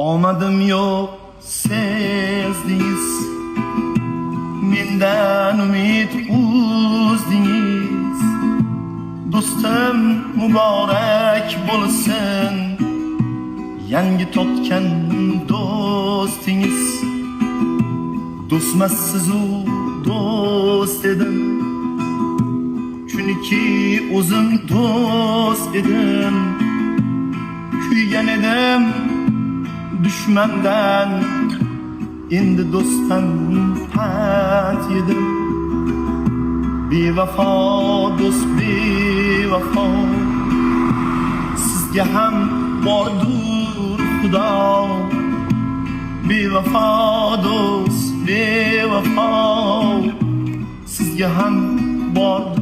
Omadim yo'q sezdingiz, mendan umid uzdingiz. Do'stim muborak bo'lsin, yangi topgan do'stingiz. Do'stmassiz-u do'st edim, chunki o'zim do'st edim. Kuygan edim dushmandan, endi do'stdan pand yedim. Bevafo do'st bevafo, sizga ham bordur Xudo. Bevafo do'st bevafo, sizga ham bordur